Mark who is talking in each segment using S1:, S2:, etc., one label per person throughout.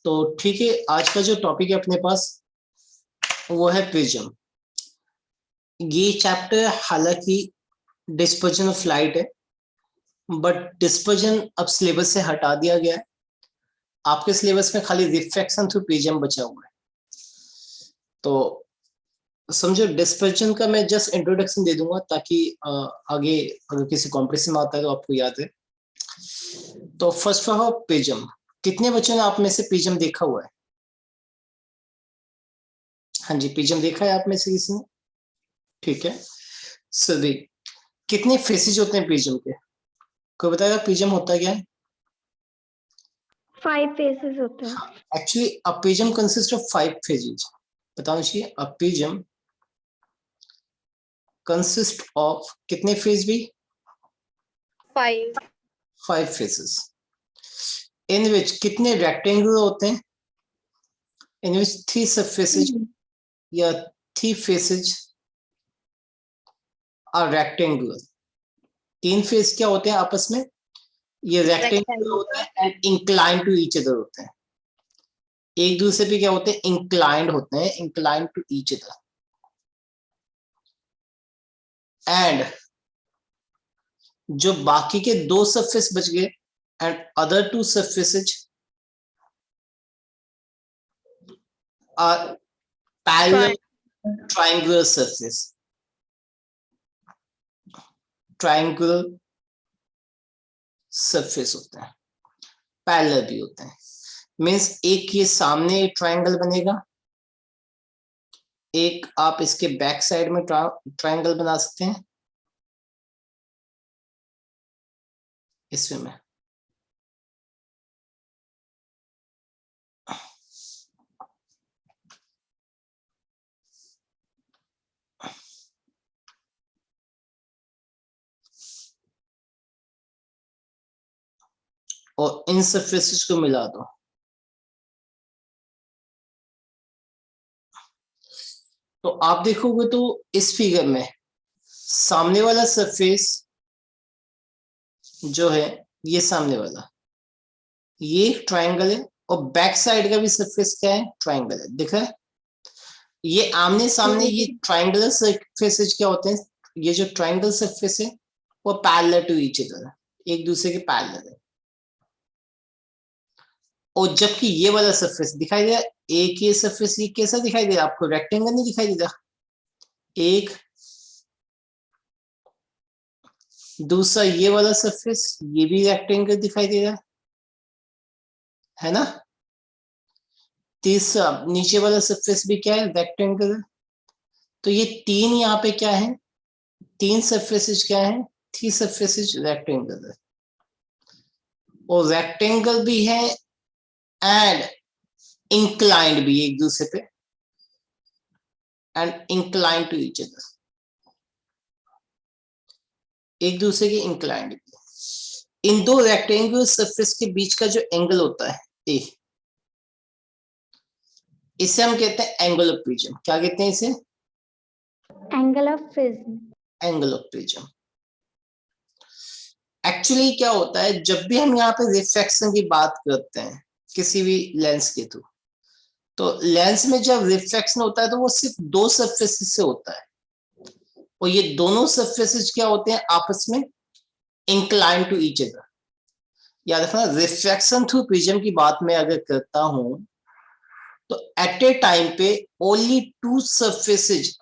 S1: तो ठीक है, आज का जो टॉपिक है अपने पास वो है प्रिज्म। ये चैप्टर हालांकि डिस्पर्जन ऑफ लाइट है, बट डिस्पर्जन अब सिलेबस से हटा दिया गया है। आपके सिलेबस में खाली रिफ्रैक्शन थ्रू प्रिज्म बचा हुआ है। तो समझो, डिस्पर्जन का मैं जस्ट इंट्रोडक्शन दे दूंगा ताकि आगे अगर किसी कॉम्पिटिशन में आता है तो आपको याद है। तो फर्स्ट ऑफ ऑल प्रिज्म, कितने बच्चों ने आप में से प्रिज्म देखा हुआ है? हाँ जी, प्रिज्म देखा है आप में से किसी ने? ठीक है सभी। कितने फेसेज होते हैं प्रिज्म के? कोई बताएगा प्रिज्म होता क्या है?
S2: 5 फेसेस होते हैं।
S1: Actually a prism consist of 5 phases. बताओ चाहिए, अ प्रिज्म कंसिस्ट ऑफ कितने फेज भी?
S2: 5
S1: 5 फेसेस। इन विच कितने रेक्टेंगल होते हैं? इन विच 3 सरफेसेज या 3 फेसेज आर रेक्टेंगुलर। 3 फेस क्या होते हैं आपस में? ये रेक्टेंगुलर होते हैं and incline to each other होते हैं। एक दूसरे पे क्या होते हैं? इंक्लाइंड होते हैं, inclined to each other. And जो बाकी के 2 सरफेस बच गए and other 2 surfaces are parallel triangular surface. Triangular surface होते हैं, पैरेलल भी होते हैं। मींस एक ये सामने ट्रायंगल बनेगा, एक आप इसके बैक साइड में ट्रायंगल बना सकते हैं इसमें में। और इन सरफेसेस को मिला दो। तो आप देखोगे तो इस फिगर में सामने वाला सरफेस जो है, ये सामने वाला, ये ट्रायंगल है, और बैक साइड का भी सरफेस क्या है? ट्रायंगल है। दिख रहा है? ये आमने सामने ये ट्रायंगुलर सरफेसेज क्या होते हैं? ये जो ट्रायंगल सरफेस है वो पैरेलल टू ईच अदर, एक दूसरे के पैरेलल है। और जबकि ये वाला सरफेस दिखाई दे रहा है, एक ये सरफेस ये कैसा दिखाई दे रहा है आपको? रेक्टेंगल नहीं दिखाई दे रहा? एक दूसरा ये वाला सरफेस, ये भी रेक्टेंगल दिखाई दे रहा है ना? तीसरा नीचे वाला सरफेस भी क्या है? रेक्टेंगल है। तो ये 3 यहाँ पे क्या है? 3 सरफेसेज क्या है? 3 सरफेसेज रेक्टेंगल है, और रेक्टेंगल भी है एंड इंक्लाइंड भी एक दूसरे पे, and inclined to each other, एक दूसरे के इंक्लाइंड भी। इन दो रेक्टेंगुलर सरफेस के बीच का जो एंगल होता है ए, इसे हम कहते हैं एंगल ऑफ प्रिज्म। क्या कहते हैं इसे?
S2: Angle of prism.
S1: Angle of prism. Actually क्या होता है, जब भी हम यहाँ पे रिफ्रैक्शन की बात करते हैं किसी भी लेंस के थ्रू, तो लेंस में जब रिफ्रैक्शन होता है तो वो सिर्फ 2 सरफेसेस से होता है, और ये दोनों सरफेसेस क्या होते हैं? आपस में इंक्लाइन टू ईच अदर। याद रखना, रिफ्रैक्शन थ्रू प्रिज्म की बात मैं अगर करता हूं तो एट ए टाइम पे ओनली 2 सरफेसेज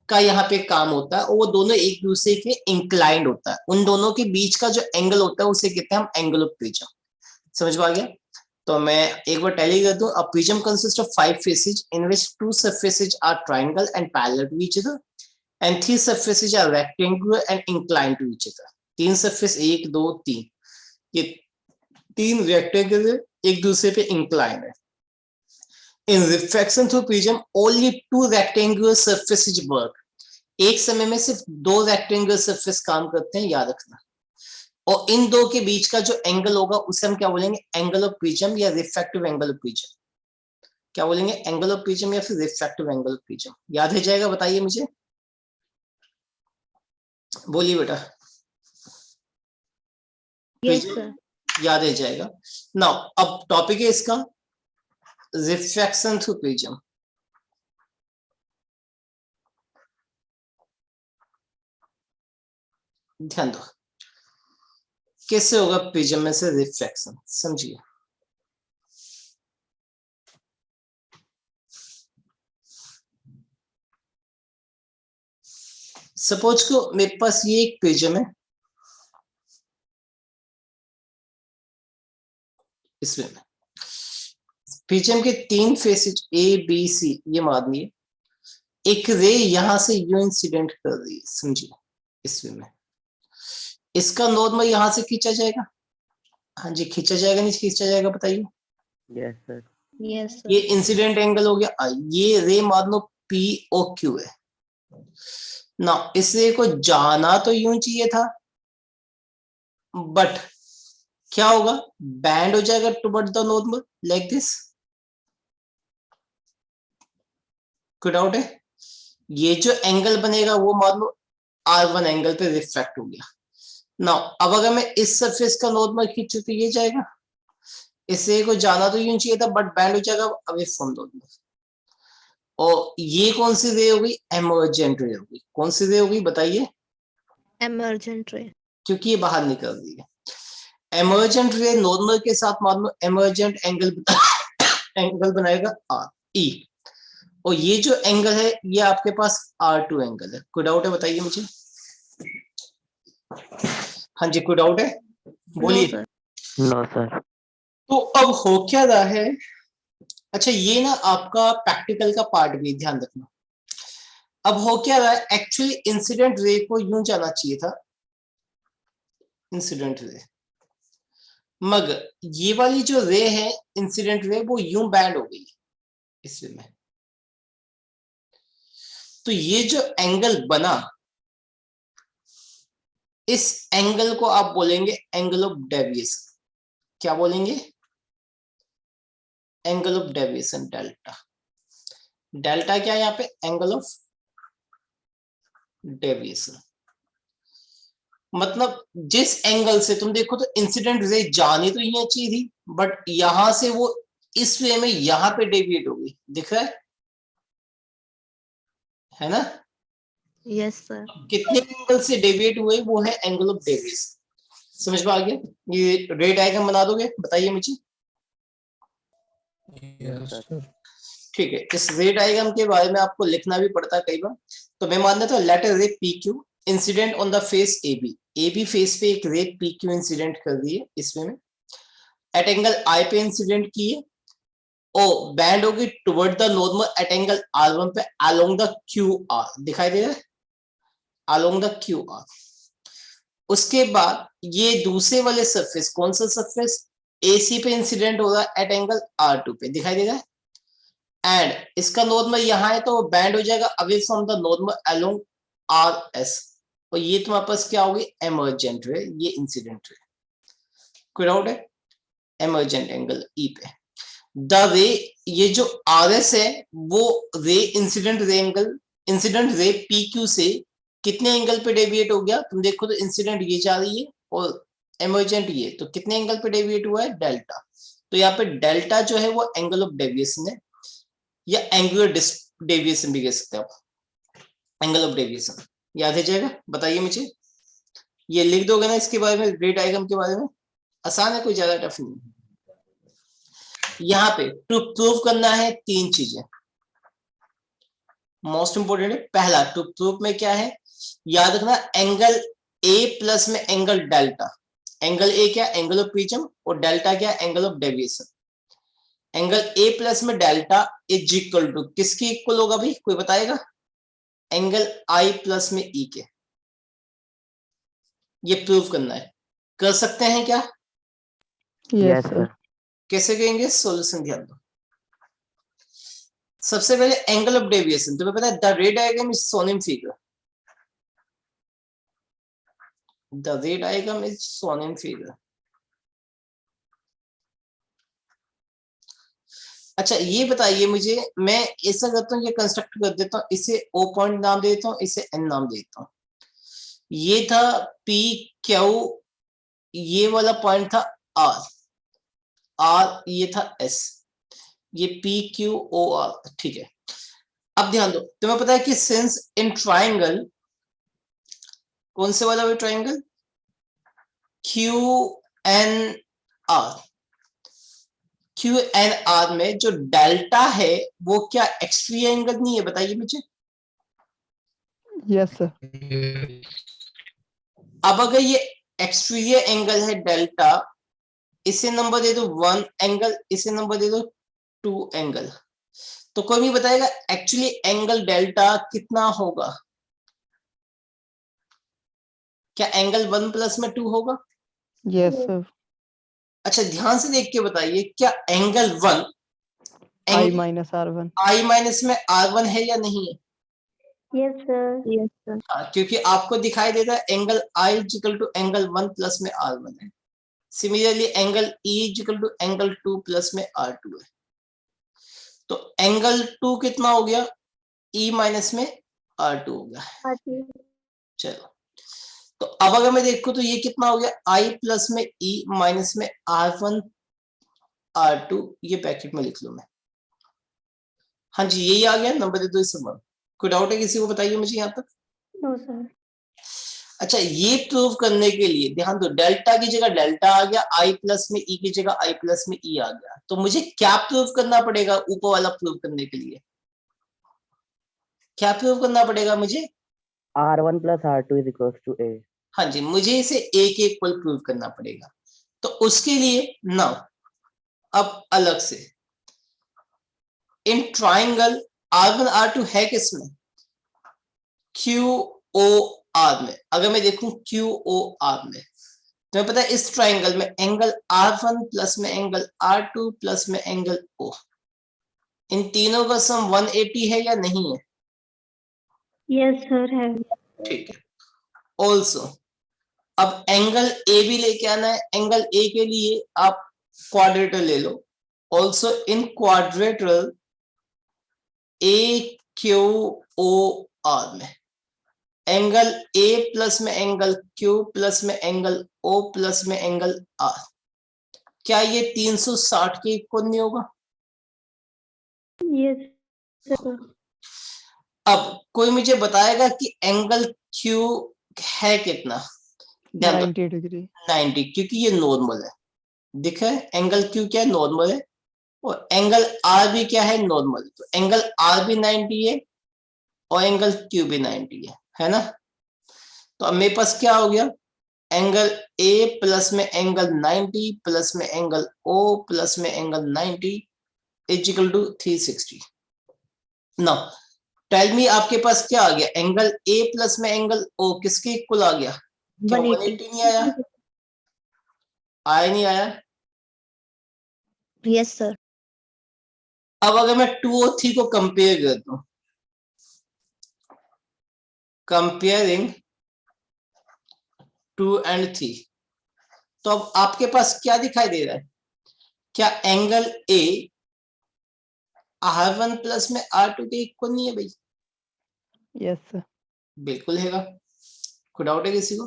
S1: का यहाँ पे काम होता है, और वो दोनों एक दूसरे के इंक्लाइंड होता है। उन दोनों के बीच का जो एंगल होता है उसे कहते हैं हम एंगल ऑफ प्रिज्म। समझ में आ गया? तो मैं एक बार टैली कर दूं। A prism consist of 5 faces in which 2 surfaces are triangle and parallel to each other, and 3 surfaces are rectangular and inclined to each other. 3 surface 1 2 3, ये 3 रेक्टेंगल एक दूसरे पे इंक्लाइन है। In refraction through prism only 2 rectangular surfaces work. एक समय में सिर्फ 2 rectangular surface काम करते हैं, याद रखना। और इन दो के बीच का जो एंगल होगा उसे हम क्या बोलेंगे? एंगल ऑफ प्रिज्म या रिफ्रैक्टिव एंगल ऑफ प्रिज्म। क्या बोलेंगे? एंगल ऑफ प्रिज्म या फिर रिफ्रैक्टिव एंगल ऑफ प्रिज्म। याद है जाएगा? बताइए मुझे, बोलिए बेटा।
S2: Yes sir.
S1: याद है जाएगा ना? अब टॉपिक है इसका रिफ्रैक्शन थ्रू प्रिज्म, ध्यान दो कैसे होगा प्रिज्म में से रिफ्रैक्शन, समझिए। सपोज को मेरे पास ये एक प्रिज्म है, इसमें प्रिज्म के 3 फेसेज ए बी सी ये मान लिए, एक रे यहां से यू इंसिडेंट कर रही है, समझिए। इसमें इसका नॉर्मल यहां से खींचा जाएगा, हाँ जी खींचा जाएगा, नहीं खींचा जाएगा बताइए।
S3: Yes sir.
S2: यस
S1: ये इंसिडेंट एंगल हो गया, ये रे मान लो पी ओ क्यू है ना, इस रे को जाना तो यूं चाहिए था, बट क्या होगा, बैंड हो जाएगा toward the normal like this. कोई डाउट है? ये जो एंगल बनेगा वो मान लो R1 एंगल पे रिफ्रैक्ट हो गया ना। अब अगर मैं इस सरफेस का नॉर्मल खींचू तो ये जाएगा, इसे को जाना तो यूं चाहिए था बट बैंड हो जाएगा अवे फ्रॉम नॉर्मल। और ये कौन सी रे होगी, एमर्जेंट रे होगी। कौन सी रे होगी बताइए,
S2: एमर्जेंट रे,
S1: क्योंकि ये बाहर निकल रही है। एमर्जेंट रे नॉर्मल के साथ मान लो एमर्जेंट एंगल एंगल बनाएगा आर ई, और ये जो एंगल है ये आपके पास R2 एंगल है। कोई डाउट है बताइए मुझे? हाँ जी कोई डाउट है, बोलिए।
S3: No sir.
S1: तो अब हो क्या रहा है, अच्छा ये ना आपका प्रैक्टिकल का पार्ट भी ध्यान रखना। अब हो क्या रहा है, एक्चुअली इंसिडेंट रे को यूं जाना चाहिए था, इंसिडेंट रे, मगर ये वाली जो रे है इंसिडेंट रे वो यूं बैंड हो गई इस वे में। तो ये जो एंगल बना, इस एंगल को आप बोलेंगे एंगल ऑफ डेविएशन। क्या बोलेंगे, angle of deviation, delta. Delta क्या है यहाँ पे, एंगल ऑफ डेविएशन। मतलब जिस एंगल से तुम देखो तो इंसिडेंट रे जानी तो ये चाहिए थी, बट यहां से वो इस वे में यहां पे डेविएट हो गई, दिख रहा है ना?
S2: यस सर,
S1: कितने एंगल से डेविएट हुए वो है एंगल ऑफ डेविएशन। समझ में आ गया? ये रे डायग्राम बना दोगे बताइए मुझे? ठीक है, इस रे डायग्राम के बारे में आपको लिखना भी पड़ता है कई बार, तो मैं मान लेता हूं let ray P Q incident on the face A B face पे एक रे पी क्यू इंसिडेंट कर दी है इसमें में, एट एंगल आई पे इंसिडेंट की है, ओ बैंड होगी toward the normal at angle R1 पे अलोंग द क्यू आर, दिखाई दे रहा है, अलोंग द क्यू आर। उसके बाद ये दूसरे वाले सरफेस, कौन सा सरफेस, AC पे इंसिडेंट होगा एट एंगल R2 पे, दिखाई देगा। एंड इसका नॉर्मल यहाँ है तो बैंड हो जाएगा away from the normal along RS, और ये तुम्हारे पास क्या होगी, एमर्जेंट रे, ये इंसिडेंट रे। कोई डाउट है? एमर्जेंट एंगल E पे द रे, ये जो RS है वो ray incident ray angle, incident ray PQ से कितने एंगल पे डेविएट हो गया, तुम देखो तो इंसिडेंट ये जा रही है और एमर्जेंट ये, तो कितने एंगल पे डेविएट हुआ है, डेल्टा। तो यहाँ पे डेल्टा जो है वो एंगल ऑफ डेविएशन है, या एंगुलर डेविएशन भी कह सकते हैं आप, एंगल ऑफ डेविएशन याद है जाएगा, बताइए मुझे। ये लिख दोगे ना इसके बारे में, रे डायग्राम के बारे में, आसान है, कोई ज्यादा टफ नहीं। यहाँ पे टू प्रूव करना है 3 चीजें मोस्ट इंपोर्टेंट है। पहला टू प्रूव में क्या है, याद रखना एंगल ए प्लस में एंगल डेल्टा। एंगल ए क्या, एंगल ऑफ प्रिज्म, और डेल्टा क्या, angle of deviation. Angle A plus में डेल्टा इज इक्वल टू किसके इक्वल होगा भाई, कोई बताएगा? एंगल आई प्लस में ई के। ये प्रूव करना है, कर सकते हैं क्या?
S3: Yes sir.
S1: कैसे करेंगे, सॉल्यूशन ध्यान दो। सबसे पहले एंगल ऑफ डेविएशन, तुम्हें पता है the ray diagram is shown in figure, the ray diagram is shown in figure. अच्छा ये बताइए मुझे, मैं ऐसा करता हूँ, ये कंस्ट्रक्ट कर देता हूँ, इसे O पॉइंट नाम दे देता हूँ, इसे N नाम दे देता हूँ। ये था P Q, ये वाला पॉइंट था R, R ये था S, ये पी क्यू ओ आर, ठीक है। अब ध्यान दो, तुम्हें पता है कि सिंस इन ट्राइंगल, कौन से वाला triangle, Q N R, Q N R में जो डेल्टा है वो क्या एक्सट्रीम एंगल नहीं है, बताइए मुझे।
S3: Yes sir.
S1: अब अगर ये एक्सट्रीम एंगल है डेल्टा, इसे नंबर दे दो 1 एंगल, इसे नंबर दे दो 2 एंगल, तो कोई भी बताएगा एक्चुअली एंगल डेल्टा कितना होगा? क्या एंगल 1 प्लस में 2 होगा?
S3: Yes sir.
S1: अच्छा ध्यान से देख के बताइए, क्या एंगल 1
S3: आई माइनस R1।
S1: आई माइनस में R1 है या नहीं है?
S2: Yes, sir. Yes, sir.
S1: हाँ, क्योंकि आपको दिखाई देता है angle I equal to angle 1 plus में R1 है। Similarly angle E equal to angle 2 plus में R2 है। तो एंगल 2 कितना हो गया? E माइनस में R2 हो गया। चलो, तो अब अगर मैं देखूं तो ये कितना हो गया? I प्लस में E माइनस में R1 R2, ये ब्रैकेट में लिख लूं मैं। हाँ जी, यही आ गया, नंबर दे दो इस नंबर। कोई डाउट है किसी को, बताइए मुझे यहाँ तक।
S2: No, sir.
S1: अच्छा, ये प्रूव करने के लिए ध्यान दो, डेल्टा की जगह डेल्टा आ गया, आई प्लस में ई की जगह आई प्लस में ई आ गया, तो मुझे क्या प्रूव करना पड़ेगा? ऊपर वाला प्रूव करने के लिए क्या प्रूव करना पड़ेगा मुझे?
S3: R1 plus R2 is equals to A।
S1: हाँ जी, मुझे इसे ए के इक्वल प्रूव करना पड़ेगा। तो उसके लिए ना, अब अलग से इन ट्राइंगल R1 R2 है किसमें? क्यू ओ आर में। अगर मैं देखूं क्यू ओ आर में, तुम्हें पता है इस ट्राइंगल में एंगल R1 प्लस में एंगल R2 प्लस में एंगल O, इन तीनों का सम 180 है या नहीं है?
S2: Yes, sir. है.
S1: ठीक है। ऑल्सो अब एंगल ए भी लेके आना है। एंगल ए के लिए आप क्वाड्रेटर ले लो। Also in quadrilateral A Q O R में एंगल ए प्लस में एंगल क्यू प्लस में एंगल ओ प्लस में एंगल आर, क्या ये 360 के इक्वल नहीं होगा?
S2: Yes, sir.
S1: अब कोई मुझे बताएगा कि एंगल क्यू है कितना? ध्यान दो,
S3: 90 डिग्री।
S1: 90, क्योंकि ये नॉर्मल है। दिखा है एंगल क्यू क्या है? नॉर्मल है। और एंगल आर भी क्या है? नॉर्मल। तो एंगल आर भी 90 है और एंगल क्यू भी 90 है ना? तो अब मेरे पास क्या हो गया? एंगल ए प्लस में एंगल 90 प्लस में एंगल ओ प्लस में angle 90 is equal to 360। Now tell me, आपके पास क्या आ गया? एंगल ए प्लस में एंगल ओ किसके इक्वल आ गया? क्या 180 नहीं आया? आया नहीं आया?
S2: Yes, sir.
S1: अब अगर मैं 2 और 3 को कंपेयर करता हूं, कंपेयरिंग 2 एंड 3, तो अब आपके पास क्या दिखाई दे रहा है? क्या एंगल ए R1 प्लस में R2 के इक्वल नहीं है भाई?
S3: Yes sir.
S1: बिल्कुल हैगा। कोई डाउट है किसी को?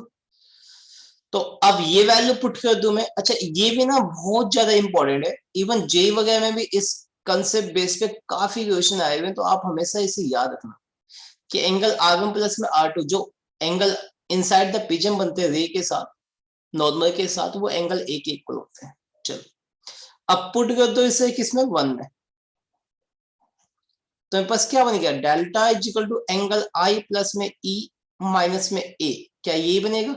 S1: तो अब ये वैल्यू पुट कर दूं मैं। अच्छा, ये भी ना बहुत ज्यादा इंपॉर्टेंट है, इवन जे वगैरह में भी इस कंसेप्ट बेस पे काफी क्वेश्चन आए हुए हैं, तो आप हमेशा इसे याद रखना कि एंगल R1 प्लस में R2, जो एंगल इनसाइड द प्रिज्म बनते हैं रे के साथ, नॉर्मल के साथ, वो एंगल ए के इक्वल होते हैं। चलो, अब पुट कर दो इसे किसमें? 1 में। तो मेरे पास क्या बन गया? Delta is equal to angle I plus में ई माइनस में ए। क्या ये बनेगा?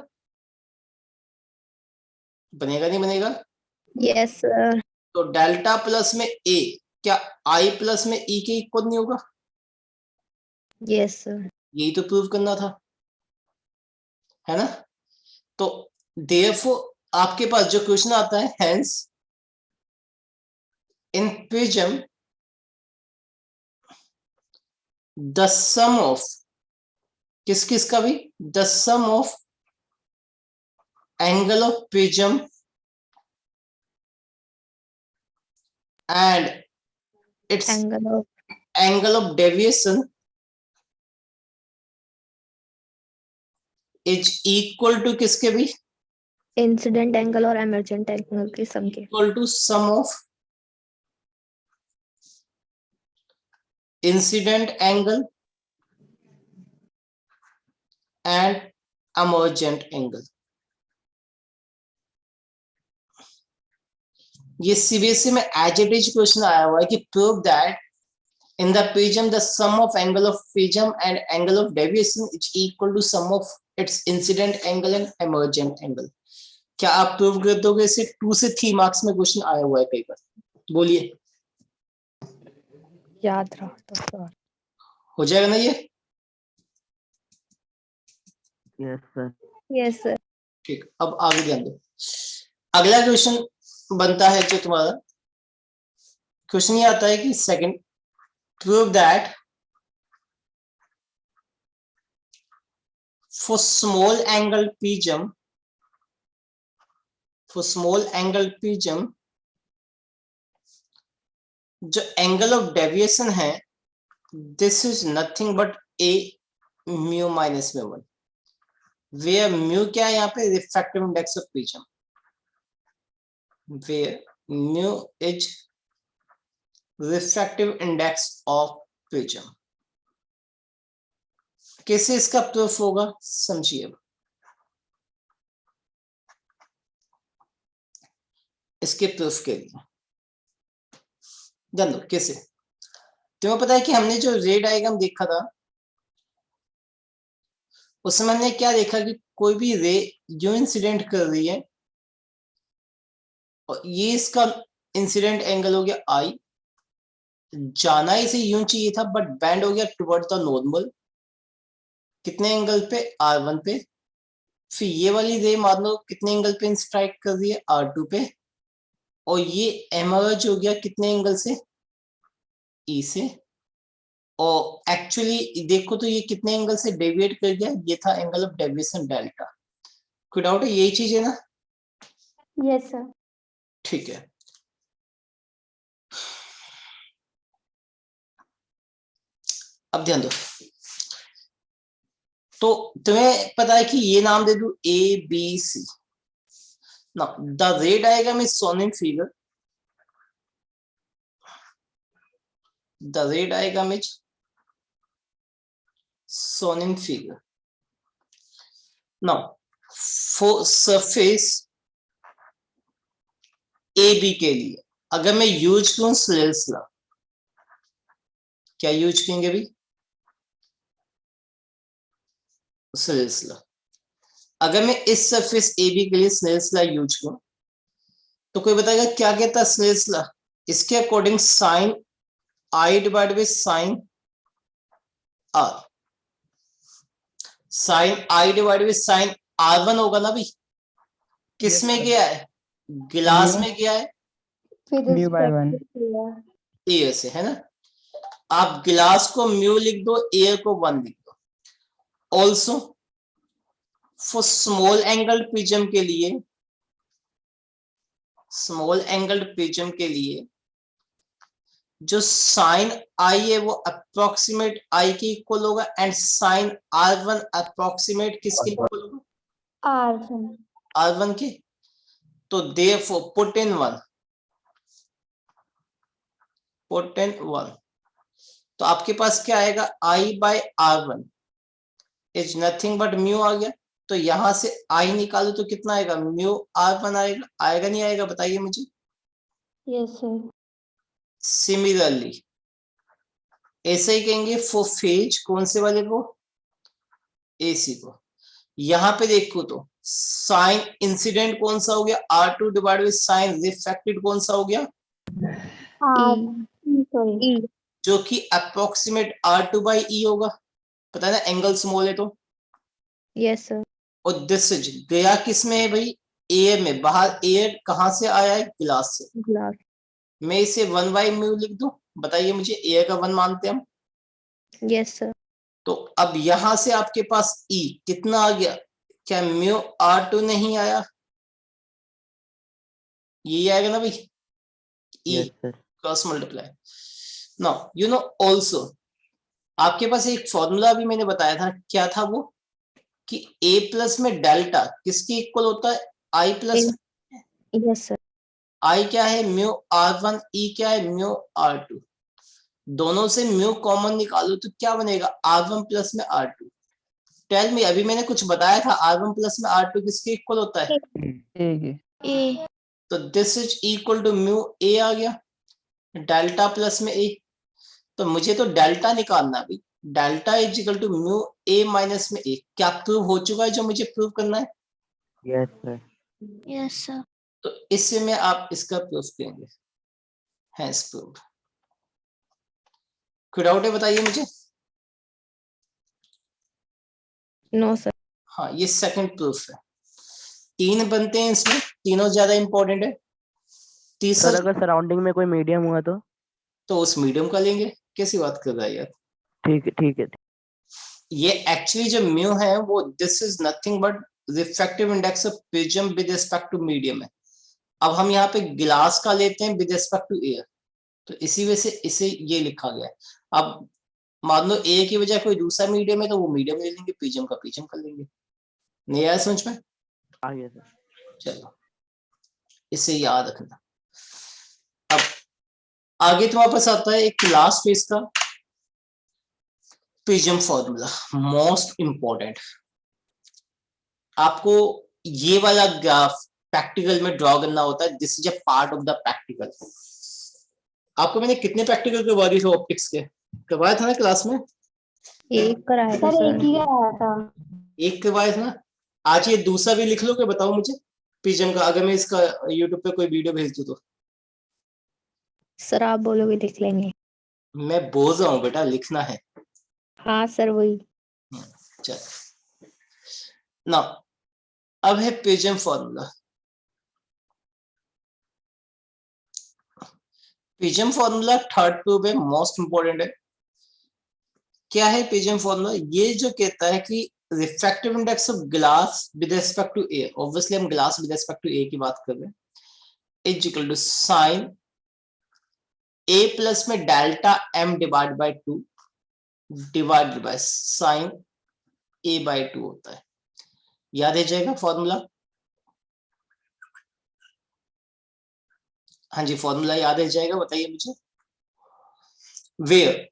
S1: बनेगा नहीं बनेगा?
S2: Yes, sir.
S1: तो डेल्टा प्लस में ए क्या आई प्लस में ई के इक्वल नहीं होगा?
S2: Yes, sir.
S1: यही तो प्रूव करना था, है ना? तो देयरफॉर आपके पास जो क्वेश्चन आता है, hence in prism the sum of, किस किस का भी? The sum of angle of prism and its
S2: Angle of
S1: angle of deviation is equal to किसके भी?
S2: incident angle और emergent angle के sum के.
S1: Equal to sum of incident angle and emergent angle. ये सीबीएसई में as it is question आया हुआ है कि prove that in the prism the sum of angle of prism and angle of deviation is equal to sum of its incident angle and emergent angle। क्या आप prove कर दोगे इसे? 2 से 3 मार्क्स में क्वेश्चन आया हुआ है कई बार, बोलिए।
S3: याद रहा तो सर।
S1: हो जाएगा ना ये?
S3: Yes sir.
S2: Yes, sir.
S1: ठीक, अब आगे ध्यान दो। अगला क्वेश्चन बनता है जो तुम्हारा क्वेश्चन ये आता है कि second, prove that for small angle prism, जो एंगल ऑफ डेविएशन है this is nothing but a mu minus में 1, वेयर म्यू क्या है यहाँ पे? Refractive index of prism, where mu is refractive index of prism. कैसे इसका प्रूफ होगा समझिए। इसके प्रूफ के लिए जान दो कैसे। तुम्हें पता है कि हमने जो रे डायग्राम देखा था उसमें हमने क्या देखा कि कोई भी रे जो इंसिडेंट कर रही है और ये इसका इंसिडेंट एंगल हो गया आई, जाना इसे यूं चाहिए था बट बैंड हो गया टुवर्ड द नॉर्मल, कितने एंगल पे? R1 पे। फिर ये वाली रे मान लो कितने एंगल पे स्ट्राइक कर रही है? R2 पे। और ये एमर्ज हो गया कितने एंगल से? E से। और एक्चुअली देखो तो ये कितने एंगल से डेविएट कर गया? ये था एंगल ऑफ डेविएशन डेल्टा। कोई डाउट है? यही चीज है ना?
S2: Yes, sir.
S1: ठीक है। अब ध्यान दो, तो तुम्हें पता है कि ये नाम दे दूं A B C. Now the ray diagram is shown in figure, the ray diagram is shown in figure। now for surface AB के लिए अगर मैं यूज करूं स्नेल्स लॉ, क्या यूज करेंगे भी? Snell's law. अगर मैं इस सरफेस AB के लिए स्नेल्स लॉ यूज करूं तो कोई बताएगा क्या कहता है स्नेल्स लॉ? इसके according sine I divide by sine R, sine I divide by sine R1 होगा ना भाई? किस में गया है? गिलास में गया है
S3: म्यू बाय 1
S1: एयर से, है ना? आप गिलास को म्यू लिख दो, एयर को 1 लिख दो। Also for small angle prism के लिए, स्मॉल एंगल प्रिज्म के लिए जो साइन आई है वो अप्रोक्सीमेट आई के इक्वल होगा एंड साइन R1 अप्रोक्सीमेट किसके इक्वल होगा? R1 के। तो therefore put in 1, put in 1, तो आपके पास क्या आएगा? I by R1 is nothing but mu आ गया। तो यहां से I निकालो तो कितना आएगा? म्यू R1 आएगा। आएगा नहीं आएगा बताइए मुझे।
S2: Yes, sir.
S1: सिमिलरली ऐसे ही कहेंगे फॉर फेज, कौन से वाले को? AC को। यहां पे देखो तो साइन इंसिडेंट कौन सा हो गया? R2 divide by sign reflected कौन सा हो गया?
S2: Sorry.
S1: जो कि अप्रोक्सीमेट R2 बाई E होगा। पता है ना, एंगल स्मॉल है तो।
S2: Yes, sir.
S1: और दिस इज गया किस में है भाई? एयर में। बाहर एयर कहां से आया है? गिलास से।
S2: Glass.
S1: मैं इसे 1 बाई म्यू लिख दूं, बताइए मुझे। एयर का 1 मानते हैं हम।
S2: Yes, sir.
S1: तो अब यहां से आपके पास E कितना आ गया? क्या म्यू R2 नहीं आया? यही आएगा ना भाई? E cross multiply. Now you know also आपके पास एक फॉर्मूला भी मैंने बताया था, क्या था वो? कि A प्लस में डेल्टा किसके इक्वल होता है? I plus.
S2: Yes, sir.
S1: I क्या है? म्यू R1, E क्या है? Mu R2। दोनों से म्यू कॉमन निकालो तो क्या बनेगा, R1 प्लस में R2। टेल मी, अभी मैंने कुछ बताया था, R1 प्लस में R2 किसके इक्वल होता है?
S3: एक
S2: A.
S1: तो this is equal to mu A आ गया, डेल्टा प्लस में ए। तो मुझे तो डेल्टा निकालना है भाई, delta is equal to mu A minus में ए। क्या प्रूव हो चुका है जो मुझे प्रूव करना है?
S3: Yes sir.
S2: Yes, sir.
S1: तो इससे में आप इसका प्रूफ देंगे, हैंस प्रूव। कोई डाउट है बताइए मुझे?
S2: No, sir.
S1: हाँ, ये सेकंड प्रूफ है। 3 बनते हैं इसमें, तीनों ज्यादा इंपॉर्टेंट है। तीसरा,
S3: सर अगर सराउंडिंग में कोई मीडियम हुआ तो
S1: उस मीडियम का लेंगे। कैसी बात कर रहा है यार?
S3: ठीक है ठीक है।
S1: ये एक्चुअली जो म्यू है वो this is nothing but refractive index of prism with respect to medium है। अब हम यहाँ पे गिलास का लेते हैं विद रिस्पेक्ट टू एयर, तो इसी वजह से इसे ये लिखा गया है। अब मान लो ए की बजाय कोई दूसरा मीडियम है तो वो मीडियम ले लेंगे, प्रिज्म का प्रिज्म कर लेंगे। नहीं आया समझ में?
S3: आ गया सर।
S1: चलो इसे याद रखना। अब आगे तुम्हारे पास आता है एक लास्ट पेज का प्रिज्म फॉर्मूला, मोस्ट इंपॉर्टेंट। आपको ये वाला ग्राफ प्रैक्टिकल में ड्रॉ करना होता है, this is a part of the practical. आपको मैंने कितने प्रैक्टिकल करवा दिए थे ऑप्टिक्स के? करवाया था ना क्लास में?
S2: एक कराया था
S4: सर एक
S2: सर।
S4: ही आया था।
S1: एक करवाया था ना। आज ये दूसरा भी लिख लो के बताओ मुझे प्रिज्म का, अगर मैं इसका यूट्यूब पे कोई वीडियो भेज दूं तो।
S2: सर आप बोलोगे लिख लेंगे।
S1: मैं बोल रहा हूँ बेटा, लिखना है।
S2: हाँ सर वही।
S1: चल ना, अब है prism formula. Prism formula third proof है, मोस्ट इंपोर्टेंट है। क्या है प्रिज्म फॉर्मूला? ये जो कहता है कि refractive index of glass with respect to air, obviously हम glass with respect to air की बात कर रहे हैं, is equal to sine A plus में delta M divide by 2 divided by sine A by 2 होता है। याद है जाएगा फॉर्मूला? हाँ जी, फॉर्मूला याद है जाएगा, बताइए मुझे। वेयर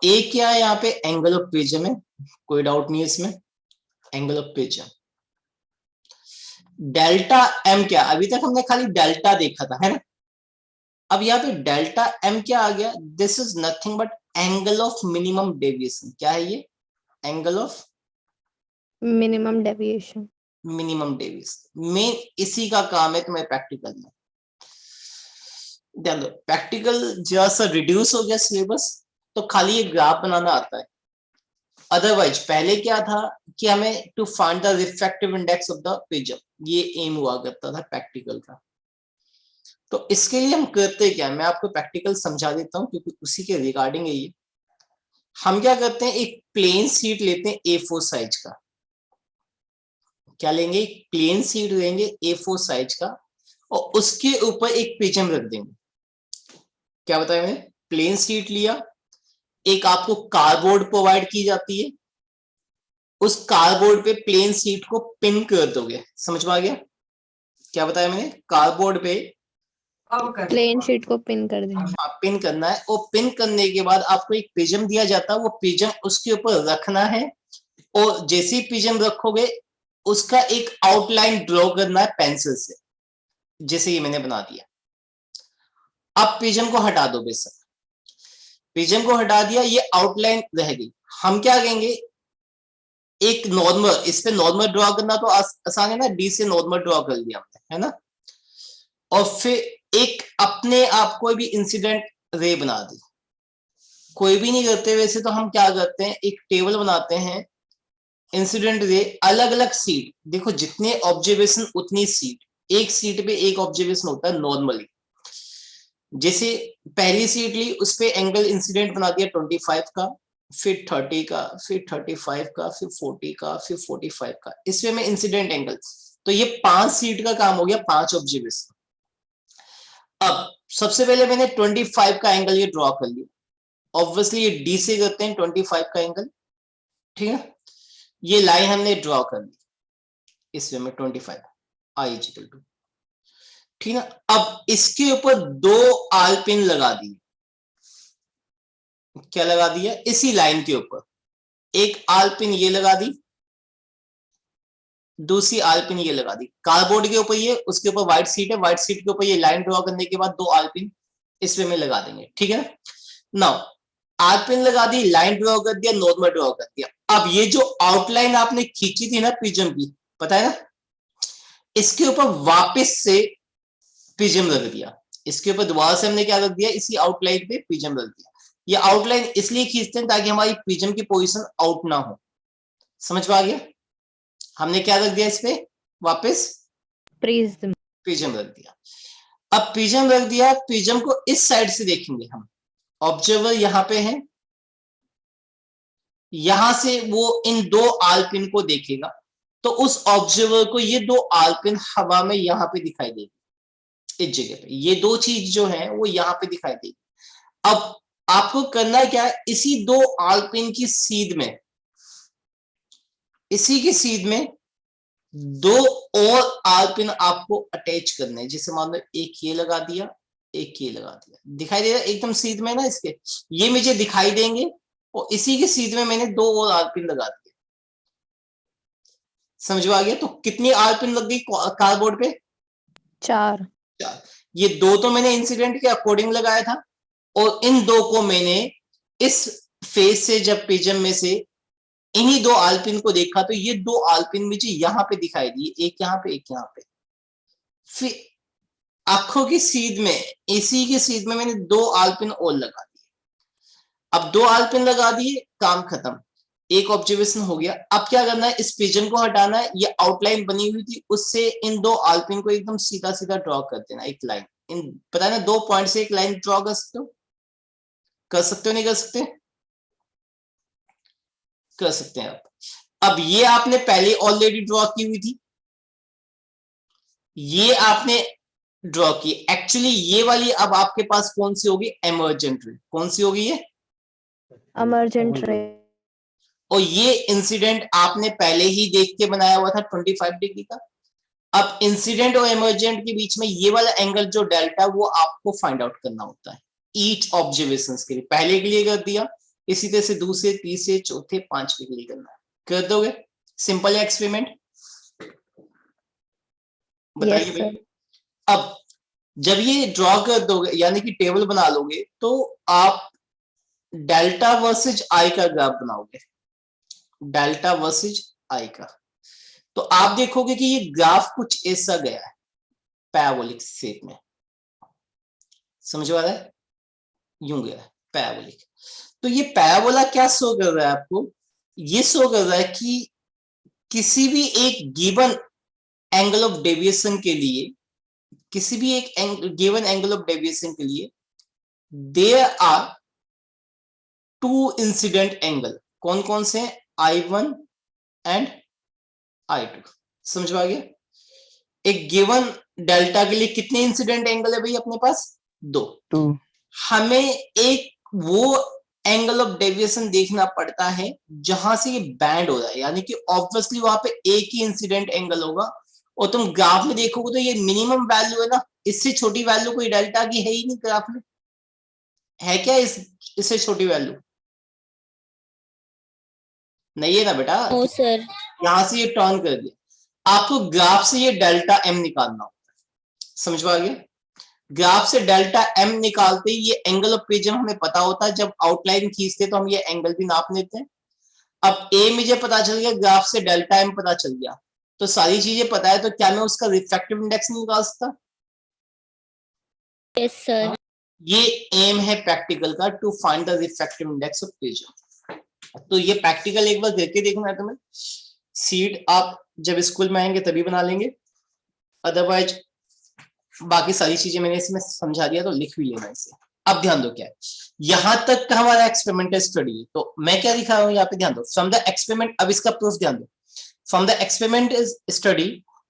S1: ए क्या है यहाँ पे? एंगल ऑफ प्रिज्म है, कोई डाउट नहीं है इसमें, angle of prism. Delta M क्या? अभी तक हमने खाली डेल्टा देखा था, है ना? अब यहाँ पे डेल्टा एम क्या आ गया? This is nothing but angle of minimum deviation. क्या है ये? Angle of
S2: minimum deviation.
S1: Minimum deviation. Main इसी का काम है तुम्हें प्रैक्टिकल में। ध्यान दो, प्रैक्टिकल जरा सा रिड्यूस हो गया सिलेबस, तो खाली ये ग्राफ बनाना आता है। अदरवाइज पहले क्या था कि हमें to find the refractive index of the prism, ये एम हुआ करता था प्रैक्टिकल का। तो इसके लिए हम करते क्या, मैं आपको प्रैक्टिकल समझा देता हूँ क्योंकि उसी के रिगार्डिंग है ये। हम क्या करते हैं, एक प्लेन शीट लेते हैं A4 साइज का। क्या लेंगे? एक प्लेन शीट लेंगे A4 साइज का और उसके ऊपर एक प्रिज्म रख देंगे। क्या बताया मैंने? प्लेन शीट लिया, एक आपको कार्डबोर्ड प्रोवाइड की जाती है, उस कार्डबोर्ड पे प्लेन शीट को पिन कर दोगे। समझ में आ गया? क्या बताया मैंने? कार्डबोर्ड पे
S2: प्लेन शीट को पिन कर देंगे।
S1: पिन करना है और पिन करने के बाद आपको एक प्रिज्म दिया जाता है, वो प्रिज्म उसके ऊपर रखना है और जैसे ही प्रिज्म रखोगे उसका एक आउटलाइन ड्रॉ करना है पेंसिल से, जैसे ये मैंने बना दिया। अब प्रिज्म को हटा दो, बेशक प्रिज्म को हटा दिया, ये आउटलाइन रह गई। हम क्या कहेंगे, एक नॉर्मल, इस पे नॉर्मल ड्रॉ करना तो आसान है ना, डी से नॉर्मल ड्रॉ कर लिया हमने, है ना। और फिर एक अपने आप कोई भी इंसिडेंट रे बना दी। कोई भी नहीं करते वैसे तो, हम क्या करते हैं, एक टेबल बनाते हैं इंसिडेंट रे, अलग अलग सीट। देखो जितने ऑब्जर्वेशन उतनी सीट, एक सीट पे एक ऑब्जर्वेशन होता है नॉर्मली। जैसे पहली सीट ली, उस पे एंगल इंसिडेंट बना दिया 25 का, फिर 30 का, फिर 35 का, फिर 40 का, फिर 45 का, इसमें में इंसिडेंट एंगल। तो ये 5 सीट का काम हो गया, 5 ऑब्जर्वेशन। अब सबसे पहले मैंने 25 का एंगल ये ड्रॉ कर लिया। ऑब्वियसली ये डी से करते हैं 25 का एंगल, ठीक है। ये लाइन हमने ड्रॉ कर ली, इसमें में 25 आई इक्वल टू, ठीक है। अब इसके ऊपर 2 आल पिन लगा दिए, क्या लगा दिया, इसी लाइन के ऊपर एक आलपिन ये लगा दी, दूसरी आलपिन ये लगा दी, कार्डबोर्ड के ऊपर ये, उसके ऊपर व्हाइट शीट है, व्हाइट शीट के ऊपर ये लाइन ड्रॉ करने के बाद 2 आलपिन इस वे में लगा देंगे, ठीक है। नाउ आलपिन लगा दी, लाइन ड्रॉ कर दिया, नॉर्मल ड्रॉ कर दिया। अब ये जो आउटलाइन आपने खींची थी ना प्रिज्म की, पता है ना, इसके ऊपर वापस से प्रिज्म रख दिया, इसके ऊपर दोबारा से हमने क्या रख दिया, इसी आउटलाइन पे प्रिज्म रख दिया। ये आउटलाइन इसलिए खींचते हैं ताकि हमारी प्रिज्म की पोजीशन आउट ना हो, समझ में आ गया। हमने क्या रख दिया इस पे, वापस
S2: प्रिज्म।
S1: प्रिज्म रख दिया। अब प्रिज्म रख दिया, प्रिज्म को इस साइड से देखेंगे हम, ऑब्जर्वर यहां पे है, यहां से वो इन 2 आलपिन को देखेगा, तो उस ऑब्जर्वर को ये 2 आलपिन हवा में यहां पे दिखाई देगी, इस जगह पे ये 2 चीज जो है वो यहां पे दिखाई देगी। अब आपको करना क्या है, इसी 2 आलपिन की सीध में, इसी की सीध में 2 और आलपिन आपको अटैच करने हैं। जैसे मान लो एक ये लगा दिया, एक ये लगा दिया, दिखाई दे रहा है एकदम सीध में ना, इसके ये मुझे दिखाई देंगे, और इसी के सीध में मैंने 2 और आलपिन लगा दिए, समझ में आ गया। तो कितनी आलपिन लग गई कार्डबोर्ड पे,
S2: 4।
S1: ये 2 तो मैंने इंसिडेंट के अकॉर्डिंग लगाया था, और इन 2 को मैंने इस फेस से, जब प्रिज्म में से इन्हीं 2 आलपिन को देखा, तो ये 2 आलपिन मुझे यहां पे दिखाई दिए, एक यहां पे एक यहां पे। फिर आंखों की सीध में, इसी की सीध में मैंने 2 आलपिन और लगा दिए। अब 2 आलपिन लगा दिए, काम खत्म, एक ऑब्जर्वेशन हो गया। अब क्या करना है, इस प्रिज्म को हटाना है, ये आउटलाइन बनी हुई थी, उससे इन 2 आलपिन को एकदम सीधा सीधा ड्रॉ कर देना, एक लाइन, इन पता है ना 2 पॉइंट से एक लाइन ड्रॉ कर सकते हो, कर सकते हो नहीं कर सकते, कर सकते हैं आप। अब ये आपने पहले ऑलरेडी ड्रॉ की हुई थी, ये आपने ड्रॉ की, एक्चुअली ये वाली अब आपके पास कौन सी होगी, एमर्जेंट रे, कौन सी होगी ये,
S2: इमरजेंट रे।
S1: और ये इंसिडेंट आपने पहले ही देख के बनाया हुआ था 25 डिग्री का। अब इंसिडेंट और इमरजेंट के बीच में ये वाला एंगल जो डेल्टा, वो आपको फाइंड आउट करना होता है ईच ऑब्जर्वेशंस के लिए। पहले के लिए कर दिया, इसी तरह से दूसरे, तीसरे, चौथे, 5वें के लिए करना है, कर दोगे, सिंपल एक्सपेरिमेंट, बताइए भाई। अब जब ये ड्रॉ कर दोगे, यानी कि टेबल बना लोगे, तो आप डेल्टा वर्सेज आई का ग्राफ बनाओगे, डेल्टा वर्सेज आई का, तो आप देखोगे कि ये ग्राफ कुछ ऐसा गया है, पैराबोलिक शेप में, समझ आ रहा है, यूं गया है पैराबोलिक। तो ये पैराबोला क्या शो कर रहा है आपको, ये शो कर रहा है कि किसी भी एक गिवन एंगल ऑफ डेविएशन के लिए, किसी भी एक गिवन एंगल ऑफ डेविएशन के लिए देयर आर 2 इंसिडेंट एंगल, कौन कौन से, I1 एंड I2, समझ में आ गया। एक गिवन डेल्टा के लिए कितने इंसिडेंट एंगल है भाई अपने पास, 2। हमें एक वो एंगल ऑफ डेविएशन देखना पड़ता है जहां से ये बैंड हो रहा है, यानी कि ऑब्वियसली वहां पे एक ही इंसिडेंट एंगल होगा, और तुम ग्राफ में देखोगे तो ये मिनिमम वैल्यू है ना, इससे छोटी वैल्यू कोई डेल्टा की है ही नहीं ग्राफ में, है क्या इससे छोटी वैल्यू, नहीं है ना बेटा।
S2: No sir.
S1: यहां से ये टर्न कर दिया, आपको ग्राफ से ये डेल्टा एम निकालना होता है, समझ में आ गया। ग्राफ से डेल्टा एम निकालते ही ये एंगल ऑफ प्रिज्म हमें पता होता है, जब आउटलाइन खींचते तो हम ये एंगल भी नाप लेते हैं। अब ए मुझे पता चल गया, ग्राफ से डेल्टा एम पता चल गया, तो सारी चीजें पता है, तो क्या मैं उसका रिफ्रैक्टिव इंडेक्स नहीं निकाल सकता,
S2: यस सर।
S1: ये एम है प्रैक्टिकल का, to find the refractive index of prism. तो ये प्रैक्टिकल एक बार करके देखना है तुम्हें, सीट आप जब स्कूल में आएंगे तभी बना लेंगे, अदरवाइज बाकी सारी चीजें मैंने इसमें समझा दिया, तो लिख भी लेना इसे। अब ध्यान दो क्या है, यहां तक का हमारा एक्सपेरिमेंटल स्टडी है, तो मैं क्या दिखा रहा हूं यहाँ पे, ध्यान दो, फ्रॉम द एक्सपेरिमेंट, अब इसका प्रूफ ध्यान दो, from the experimental study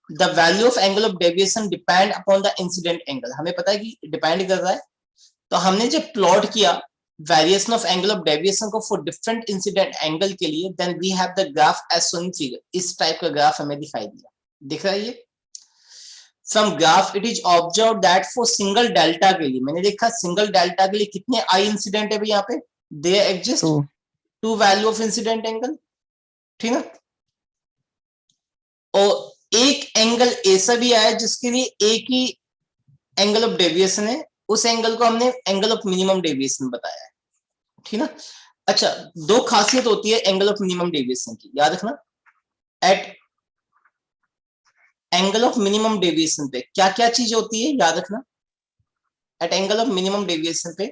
S1: the value of angle of deviation depend upon the incident angle, हमें पता है कि डिपेंड कर रहा है, तो हमने जब प्लॉट किया variation of angle of deviation को फॉर डिफरेंट इंसिडेंट एंगल के लिए, then we have the graph as shown in figure, इस टाइप का ग्राफ हमें दिखाई दिया, दिख रहा है ये। From graph it is observed that for single delta के लिए, मैंने देखा सिंगल डेल्टा के लिए कितने आई इंसिडेंट है भाई यहाँ पे, there exist
S3: two
S1: two value of incident angle, ठीक ना। और एक एंगल ऐसा भी आया जिसके लिए एक ही एंगल ऑफ डेविएशन है, उस एंगल को हमने एंगल ऑफ मिनिमम डेविएशन बताया है, ठीक ना। अच्छा, दो खासियत होती है एंगल ऑफ मिनिमम डेविएशन की, याद रखना। At angle of minimum deviation पे क्या क्या चीज होती है, याद रखना। At angle of minimum deviation पे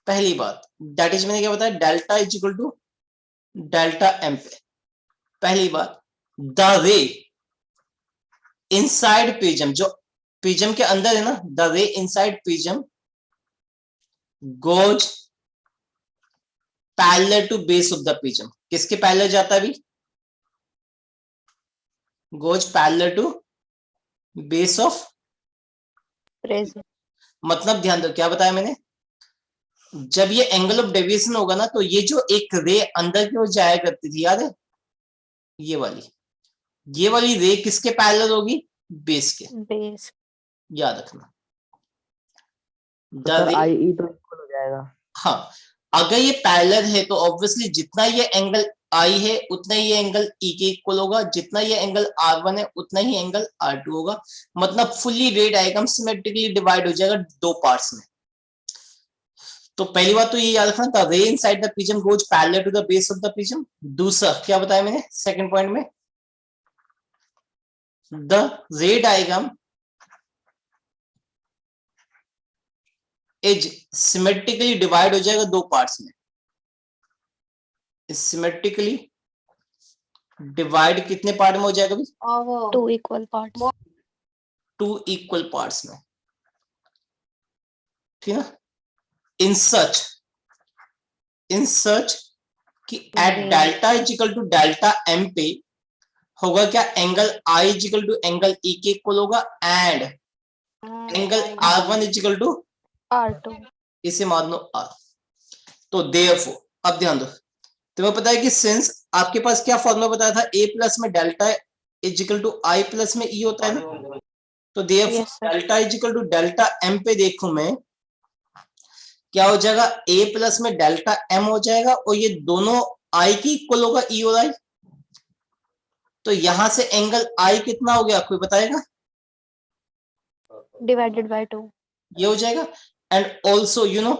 S1: पहली बात, दैट इज मैंने क्या बताया, delta is equal to delta M पे। पहली बात, द रे इनसाइड प्रिज्म, जो प्रिज्म के अंदर है ना, the ray inside prism goes parallel to base of the prism. किसके पैरेलल जाता है अभी, goes parallel to base of,
S2: prism.
S1: मतलब ध्यान दो क्या बताया मैंने, जब ये एंगल ऑफ डेविएशन होगा ना, तो ये जो एक रे अंदर की ओर जाया करती थी, याद है, ये वाली रे किसके पैरेलल होगी, बेस के,
S2: बेस।
S1: याद रखना।
S3: तो सर आई ई तो इक्वल हो जाएगा।
S1: हाँ, अगर ये पैरेलल है तो ऑब्वियसली जितना ये एंगल आई है उतना ही ये एंगल ई के इक्वल होगा, जितना ये एंगल R1 है उतना ही एंगल R2 होगा, मतलब फुल्ली रे डायग्राम सिमेट्रिकली डिवाइड हो जाएगा दो पार्ट्स में। तो पहली बात तो ये याद रखना, the ray inside the prism goes parallel to the base of the prism. दूसरा क्या बताया मैंने सेकंड पॉइंट में, the ray diagram is symmetrically divide हो जाएगा दो पार्ट्स में। सिमेट्रिकली डिवाइड कितने पार्ट में हो जाएगा भी,
S2: 2 इक्वल पार्ट्स।
S1: 2 इक्वल पार्ट्स में, ठीक है। इन सच कि at delta is equal to delta M पे होगा क्या, angle I is equal to angle E के इक्वल होगा, and angle R1 is equal to
S2: R2।
S1: इसे मान लो R। तो देयरफॉर, अब ध्यान दो, तुम्हें पता है कि सिंस आपके पास क्या फॉर्मूला बताया था, A प्लस में delta is equal to I plus में E होता है ना, तो therefore delta is equal to delta M पे देखूं मैं, क्या हो जाएगा, A प्लस में डेल्टा M हो जाएगा, और ये दोनों I की इक्वल होगा E और I। तो यहां से एंगल I कितना हो गया, कोई बताएगा,
S2: डिवाइडेड बाय 2
S1: ये हो जाएगा। एंड ऑल्सो यू नो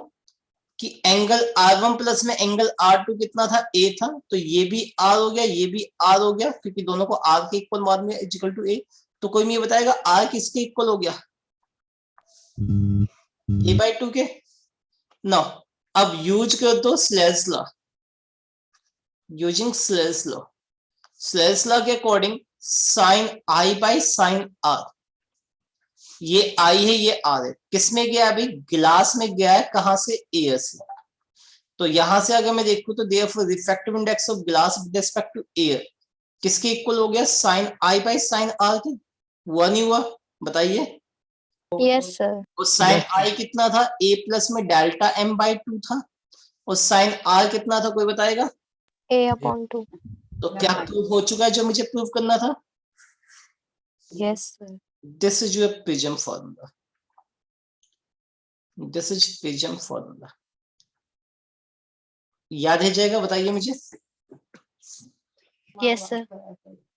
S1: कि एंगल R1 प्लस में एंगल R2 कितना था, A था, तो ये भी R हो गया, ये भी R हो गया, क्योंकि दोनों को R के इक्वल मान लिया, इक्वल टू A। तो कोई मुझे बताएगा R किसके इक्वल हो गया, A/2 के। नो, अब यूज कर दो Snell's law, using Snell's law. Snell's law के according sine I by sine R, ये I है ये R है, किसमें गया अभी, गिलास में गया है, कहां से, एयर से। तो यहां से अगर मैं देखूं तो therefore refractive index of glass with respect to air किसके इक्वल हो गया, sine I by sine R के। हुआ नहीं हुआ, बताइए।
S2: Yes sir.
S1: और साइन I कितना था, A प्लस में डेल्टा M/2 था, और साइन R कितना था, कोई बताएगा,
S2: A/2।
S1: तो क्या प्रूव हो चुका है जो मुझे प्रूव करना था,
S2: yes sir.
S1: This is your prism formula, this is prism formula, याद है जाएगा, बताइए मुझे।
S2: Yes sir.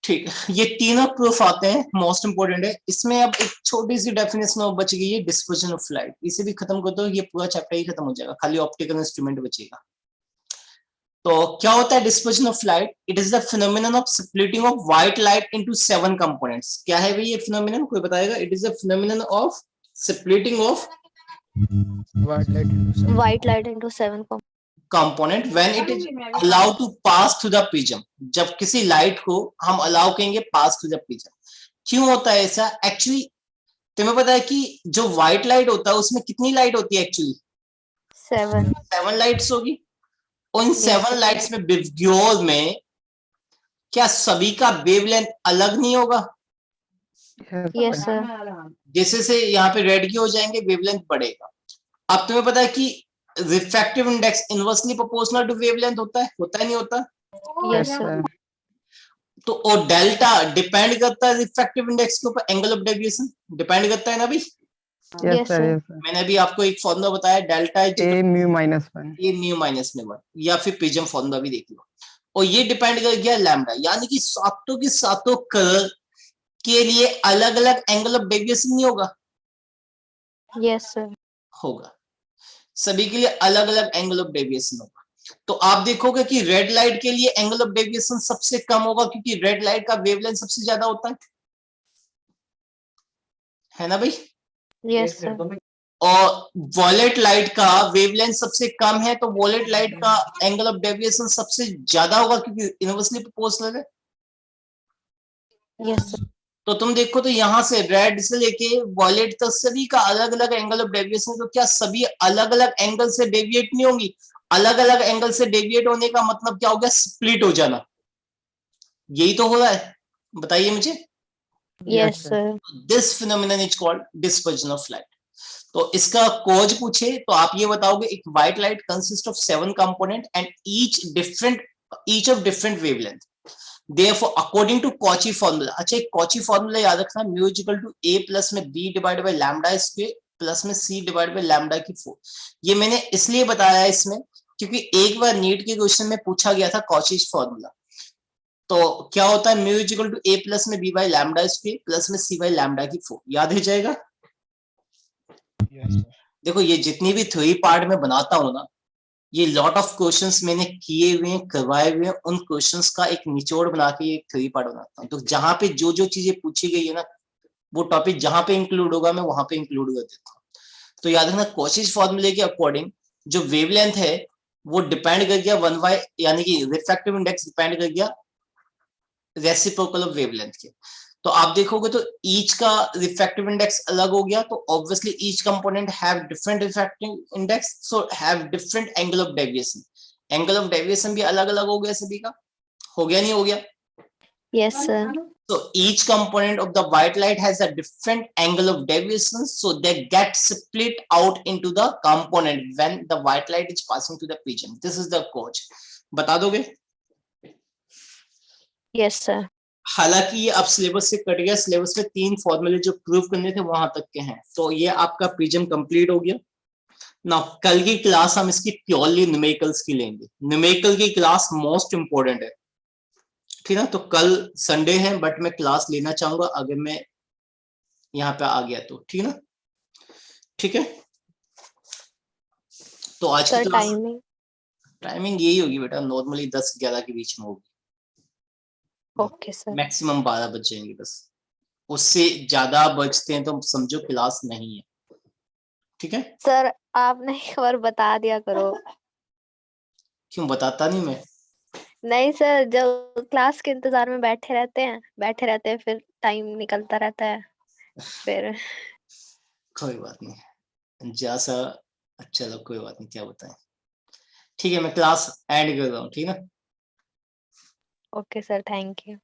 S1: ठीक है, ये तीनों प्रूफ आते हैं, मोस्ट इंपोर्टेंट है। इसमें अब एक छोटी सी डेफिनेशन और बच गई है, डिस्पर्जन ऑफ लाइट। इसे भी खत्म कर दो, ये पूरा चैप्टर ही खत्म हो जाएगा, खाली ऑप्टिकल इंस्ट्रूमेंट बचेगा। तो क्या होता है dispersion of light, it is the phenomenon of splitting of white light into 7 components. क्या है भाई ये फिनोमिनन, कोई बताएगा, it is the phenomenon of splitting of
S2: white light into 7
S1: component when it is allowed to pass through the prism, जब किसी light को हम अलाउ करेंगे पास थ्रू द प्रिज्म। क्यों होता है ऐसा, एक्चुअली तुम्हें पता है कि जो व्हाइट लाइट होता है उसमें कितनी लाइट होती है, एक्चुअली 7 लाइट्स होगी, और इन 7 लाइट्स में बिग्योर में क्या सभी का वेवलेंथ अलग नहीं होगा,
S2: यस सर।
S1: जैसे से यहाँ पे रेड की हो जाएंगे वेवलेंथ बढ़ेगा। अब तुम्हें पता है कि refractive index inversely proportional to wavelength होता है नहीं होता,
S2: यस सर।
S1: तो और डेल्टा डिपेंड करता है रिफ्रैक्टिव इंडेक्स के ऊपर, एंगल ऑफ डेविएशन डिपेंड करता है ना भी।
S2: Yes, sir.
S3: yes sir.
S1: मैंने अभी आपको एक फॉर्मूला बताया, delta is
S3: A mu minus 1.
S1: ये म्यू माइनस में 1, या फिर प्रिज्म फॉर्मूला भी देख लो। और ये डिपेंड कर गया लैम्डा, यानी कि सातों के सातों कलर के लिए अलग अलग एंगल ऑफ डेविएशन नहीं होगा?
S2: Yes, sir.
S1: होगा, सभी के लिए अलग अलग एंगल ऑफ डेविएशन होगा। तो आप देखोगे कि रेड लाइट के लिए एंगल ऑफ डेविएशन सबसे कम होगा, क्योंकि रेड लाइट का वेवलेंथ सबसे ज्यादा होता है ना भाई?
S2: Yes, sir.
S1: और वॉलेट लाइट का वेवलेंथ सबसे कम है, तो वॉलेट लाइट का एंगल ऑफ डेविएशन सबसे ज्यादा होगा, क्योंकि इनवर्सली प्रोपोर्शनल है।
S2: Yes, sir.
S1: तो तुम देखो तो यहाँ से रेड से लेके वॉलेट तक सभी का अलग अलग एंगल ऑफ डेविएशन, तो क्या सभी अलग अलग एंगल से डेविएट नहीं होंगी? अलग अलग एंगल से डेविएट होने का मतलब क्या हो गया? स्प्लिट हो जाना। यही तो हो रहा है, बताइए मुझे।
S2: Yes, sir.
S1: This phenomenon is called dispersion of light. तो इसका कॉज पूछे तो आप ये बताओगे, एक white light consist of 7 component and each of different wavelength, therefore according to Cauchy formula. अच्छा, एक कॉची फार्मूला याद रखना, mu is equal to A plus में B divided by lambda square plus में सी डिवाइडेड बाय लैम्डा की 4। ये मैंने इसलिए बताया इसमें क्योंकि एक बार नीट के क्वेश्चन में पूछा गया था कॉची फार्मूला। तो क्या होता है, mu is equal to A plus में B by lambda square plus में सी बाय लैम्डा की 4। याद हो जाएगा? देखो, ये जितनी भी थ्योरी पार्ट में बनाता हूं ना, ये लॉट ऑफ क्वेश्चंस मैंने किए हुए हैं, करवाए हुए हैं, उन क्वेश्चंस का एक निचोड़ बना के ये थ्योरी पार्ट बनाता हूं। तो जहां पे जो जो चीजें पूछी गई है ना, वो टॉपिक जहां पे इंक्लूड होगा मैं वहां पे इंक्लूड कर देता हूँ। तो याद रखना, कॉची फार्मूले के अकॉर्डिंग जो वेवलेंथ है वो डिपेंड कर गया 1/, यानी कि रिफ्रैक्टिव इंडेक्स डिपेंड कर गया रेसिप्रोकल ऑफ वेवलेंथ के। तो आप देखोगे तो ईच का रिफ्रैक्टिव इंडेक्स अलग हो गया, तो obviously each component have different refractive index, so have different angle of deviation. Angle of deviation भी अलग अलग हो गया सभी का। हो गया नहीं हो गया?
S2: Yes, sir.
S1: So each component of the white light has a different angle of deviation, so they get split out into the component when the white light is passing to the prism. This is the cause. बता दोगे?
S2: Yes, sir.
S1: हालांकि ये अब syllabus से cut गया, syllabus में 3 फॉर्मूले जो प्रूव करने थे वहां तक के हैं। तो ये आपका प्रिज्म कंप्लीट हो गया ना। कल की क्लास हम इसकी प्योरली न्यूमेरिकल्स की लेंगे। न्यूमेरिकल की क्लास मोस्ट इंपोर्टेंट है, ठीक है? तो कल संडे है, बट मैं क्लास लेना चाहूंगा अगर मैं यहाँ पे आ गया तो, ठीक है ना? ठीक है, तो आज की क्लास टाइमिंग यही होगी बेटा, नॉर्मली 10-11 के बीच में होगी।
S2: Okay, sir.
S1: मैक्सिमम 12 बज जाएंगे बस, उससे ज्यादा बजते हैं तो समझो क्लास नहीं है, ठीक है?
S2: सर आपने एक बार बता दिया करो।
S1: क्यों बताता नहीं मैं?
S2: नहीं सर, जब क्लास के इंतजार में बैठे रहते हैं फिर टाइम निकलता रहता है फिर।
S1: कोई बात नहीं, जैसा अच्छा लग, कोई बात नहीं, क्या बताएं। ठीक है, मैं क्लास एंड कर रहा हूँ, ठीक है ना?
S2: Okay sir, thank you.